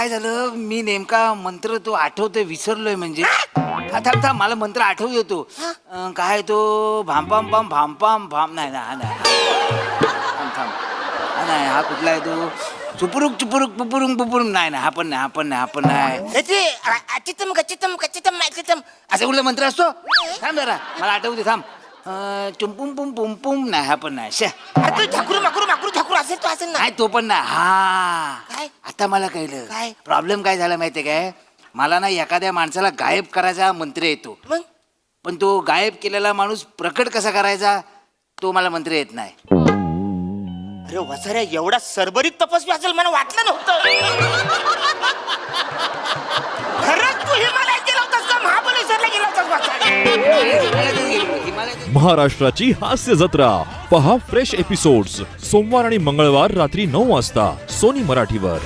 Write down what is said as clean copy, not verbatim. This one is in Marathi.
काय झालं, मी नेमका मंत्र तो आठवतोय विसरलोय म्हणजे. हा थांब थांब, मला मंत्र आठवू येतो. काय तो भामपाम पाम भामपाम भाम, नाही ना, हा नाही. थांब थांब, हा नाही, हा कुठला आहे तो? चुपुरुक चुपुरुक पुपुरुंग पुपुरुंग, नाही ना, हा पण नाही, हा पण नाही, हा पण नाही. चितम गचितम गचितम चितम. असं कुठला मंत्र असतो? थांब जरा, मला आठवते, थांब. चुंपुम पुम पुम पुम, नाही, हा पण नाही. तू झाकरू माकरू माकरू झाकरू असेल तो असेल ना. नाही, तो पण नाही. हा काय? आता मला कळलं. काय? प्रॉब्लेम काय झाला माहितीये काय? मला ना एखाद्या माणसाला गायब करायचा मंत्र येतो, मग पण तो गायब केलेला माणूस प्रकट कसा करायचा तो मला मंत्र येत नाही. अरे वसाऱ्या, एवढा सरबरीत तपस्वी असेल मला वाटलं नव्हतं. खरंच तू हिमालयात गेला होतास का महाबळेश्वरला गेला होतास वसाऱ्या? महाराष्ट्राची हास्य जत्रा पहा फ्रेश एपिसोड्स सोमवार आणि मंगळवार रात्री 9 वाजता सोनी मराठीवर.